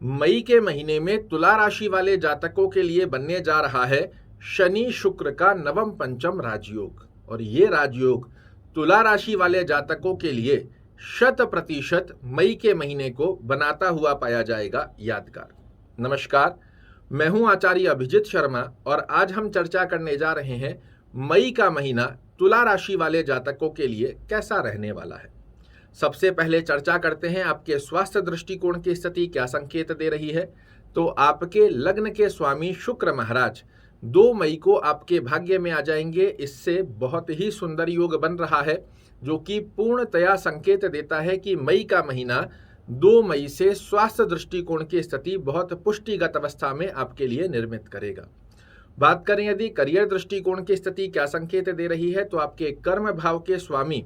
मई के महीने में तुला राशि वाले जातकों के लिए बनने जा रहा है शनि शुक्र का नवम पंचम राजयोग। और ये राजयोग तुला राशि वाले जातकों के लिए 100% मई के महीने को बनाता हुआ पाया जाएगा यादगार। नमस्कार, मैं हूं आचार्य अभिजीत शर्मा और आज हम चर्चा करने जा रहे हैं मई का महीना तुला राशि वाले जातकों के लिए कैसा रहने वाला है। सबसे पहले चर्चा करते हैं आपके स्वास्थ्य दृष्टिकोण की स्थिति क्या संकेत दे रही है। तो आपके लग्न के स्वामी शुक्र महाराज 2 मई को आपके भाग्य में आ जाएंगे। इससे बहुत ही सुंदर योग बन रहा है जो कि पूर्णतया संकेत देता है कि मई का महीना 2 मई से स्वास्थ्य दृष्टिकोण की स्थिति बहुत पुष्टिगत अवस्था में आपके लिए निर्मित करेगा। बात करें यदि करियर दृष्टिकोण की स्थिति क्या संकेत दे रही है, तो आपके कर्म भाव के स्वामी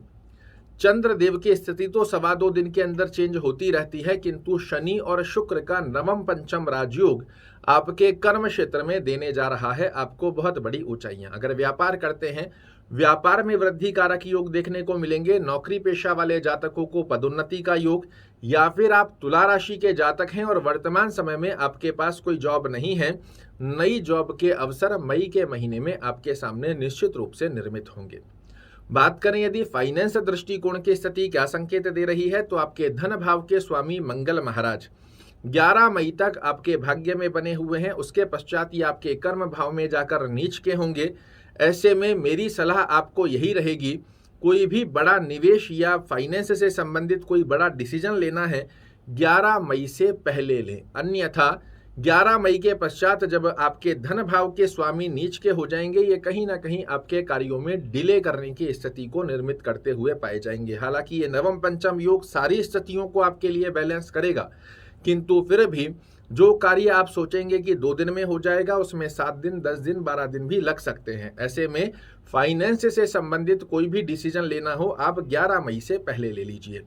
चंद्रदेव की स्थिति तो 2.25 दिन के अंदर चेंज होती रहती है, किंतु शनि और शुक्र का नवम पंचम राजयोग आपके कर्म क्षेत्र में देने जा रहा है आपको बहुत बड़ी ऊंचाइयां। अगर व्यापार करते हैं, व्यापार में वृद्धि कारक योग देखने को मिलेंगे। नौकरी पेशा वाले जातकों को पदोन्नति का योग, या फिर आप तुला राशि के जातक हैं और वर्तमान समय में आपके पास कोई जॉब नहीं है, नई जॉब के अवसर मई के महीने में आपके सामने निश्चित रूप से निर्मित होंगे। बात करें यदि फाइनेंस दृष्टिकोण की स्थिति क्या संकेत दे रही है, तो आपके धन भाव के स्वामी मंगल महाराज 11 मई तक आपके भाग्य में बने हुए हैं। उसके पश्चात ये आपके कर्म भाव में जाकर नीच के होंगे। ऐसे में मेरी सलाह आपको यही रहेगी, कोई भी बड़ा निवेश या फाइनेंस से संबंधित कोई बड़ा डिसीजन लेना है 11 मई से पहले लें, अन्यथा 11 मई के पश्चात जब आपके धन भाव के स्वामी नीच के हो जाएंगे, ये कहीं ना कहीं आपके कार्यों में डिले करने की स्थिति को निर्मित करते हुए पाए जाएंगे। हालांकि ये नवम पंचम योग सारी स्थितियों को आपके लिए बैलेंस करेगा, किंतु फिर भी जो कार्य आप सोचेंगे कि 2 दिन में हो जाएगा, उसमें 7 दिन, 10 दिन, 12 दिन भी लग सकते हैं। ऐसे में फाइनेंस से संबंधित कोई भी डिसीजन लेना हो, आप 11 मई से पहले ले लीजिए।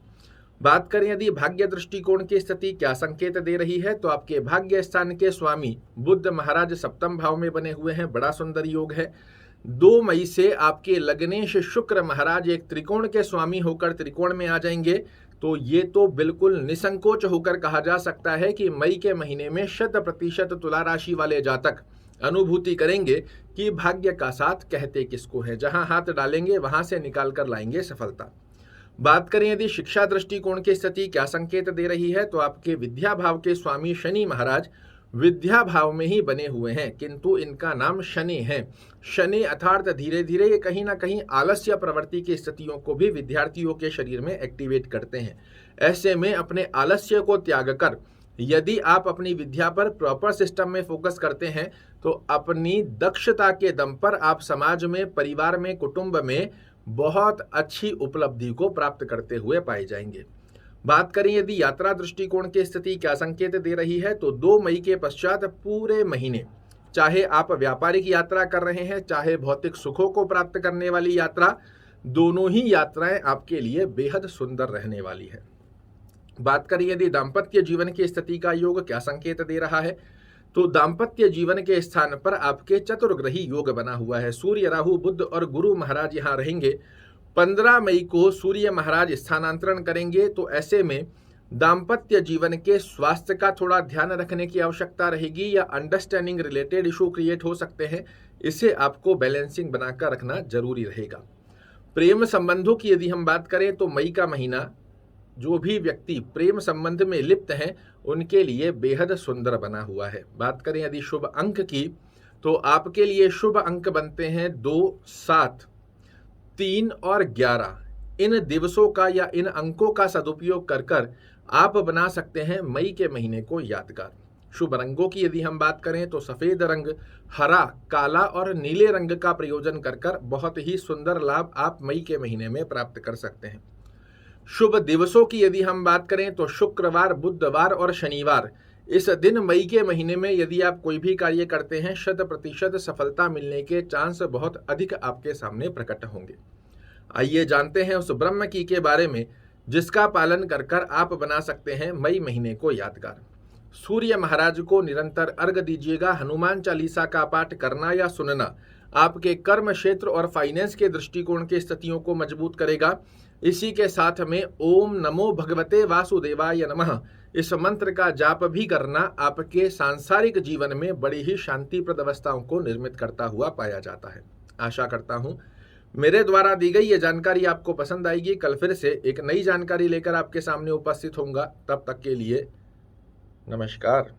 बात करें यदि भाग्य दृष्टिकोण की स्थिति क्या संकेत दे रही है, तो आपके भाग्य स्थान के स्वामी बुध महाराज 7वें भाव में बने हुए हैं। बड़ा सुंदर योग है। 2 मई से आपके लग्नेश शुक्र महाराज एक त्रिकोण के स्वामी होकर त्रिकोण में आ जाएंगे। तो ये तो बिल्कुल निसंकोच होकर कहा जा सकता है कि मई के महीने में 100% तुला राशि वाले जातक अनुभूति करेंगे कि भाग्य का साथ कहते किसको है। जहां हाथ डालेंगे वहां से निकाल कर लाएंगे सफलता। बात करें यदि शिक्षा दृष्टिकोण की स्थिति क्या संकेत दे रही है, तो आपके विद्या भाव के स्वामी शनि महाराज विद्या भाव में ही बने हुए हैं, किंतु इनका नाम शनि है। शनि अर्थात धीरे धीरे ये कहीं ना कहीं आलस्य प्रवृत्ति की स्थितियों को भी विद्यार्थियों के शरीर में एक्टिवेट करते हैं। ऐसे में अपने आलस्य को त्याग कर यदि आप अपनी विद्या पर प्रॉपर सिस्टम में फोकस करते हैं, तो अपनी दक्षता के दम पर आप समाज में, परिवार में, कुटुंब में बहुत अच्छी उपलब्धि को प्राप्त करते हुए पाए जाएंगे। बात करें यदि यात्रा दृष्टिकोण की स्थिति क्या संकेत दे रही है, तो 2 मई के पश्चात पूरे महीने, चाहे आप व्यापारिक यात्रा कर रहे हैं, चाहे भौतिक सुखों को प्राप्त करने वाली यात्रा, दोनों ही यात्राएं आपके लिए बेहद सुंदर रहने वाली है। बात करें यदि दाम्पत्य जीवन की स्थिति का योग क्या संकेत दे रहा है, तो दाम्पत्य जीवन के स्थान पर आपके चतुर्ग्रही योग बना हुआ है। सूर्य, राहु, बुध और गुरु महाराज यहाँ रहेंगे। 15 मई को सूर्य महाराज स्थानांतरण करेंगे। तो ऐसे में दाम्पत्य जीवन के स्वास्थ्य का थोड़ा ध्यान रखने की आवश्यकता रहेगी, या अंडरस्टैंडिंग रिलेटेड इशू क्रिएट हो सकते हैं। इसे आपको बैलेंसिंग बनाकर रखना जरूरी रहेगा। प्रेम संबंधों की यदि हम बात करें, तो मई का महीना जो भी व्यक्ति प्रेम संबंध में लिप्त हैं उनके लिए बेहद सुंदर बना हुआ है। बात करें यदि शुभ अंक की, तो आपके लिए शुभ अंक बनते हैं 2, 7, 3 और 11। इन दिवसों का या इन अंकों का सदुपयोग कर आप बना सकते हैं मई के महीने को यादगार। शुभ रंगों की यदि हम बात करें, तो सफेद रंग, हरा, काला और नीले रंग का प्रयोजन कर बहुत ही सुंदर लाभ आप मई के महीने में प्राप्त कर सकते हैं। शुभ दिवसों की यदि हम बात करें, तो शुक्रवार, बुधवार और शनिवार। इस दिन मई के महीने में यदि आप कोई भी कार्य करते हैं, 100% सफलता मिलने के चांस बहुत अधिक आपके सामने प्रकट होंगे। आइए जानते हैं उस ब्रह्म की के बारे में जिसका पालन कर आप बना सकते हैं मई महीने को यादगार। सूर्य महाराज को निरंतर अर्घ दीजिएगा। हनुमान चालीसा का पाठ करना या सुनना आपके कर्म क्षेत्र और फाइनेंस के दृष्टिकोण की स्थितियों को मजबूत करेगा। इसी के साथ में ओम नमो भगवते वासुदेवाय नमः इस मंत्र का जाप भी करना आपके सांसारिक जीवन में बड़ी ही शांतिप्रद अवस्थाओं को निर्मित करता हुआ पाया जाता है। आशा करता हूं मेरे द्वारा दी गई ये जानकारी आपको पसंद आएगी। कल फिर से एक नई जानकारी लेकर आपके सामने उपस्थित होऊंगा। तब तक के लिए नमस्कार।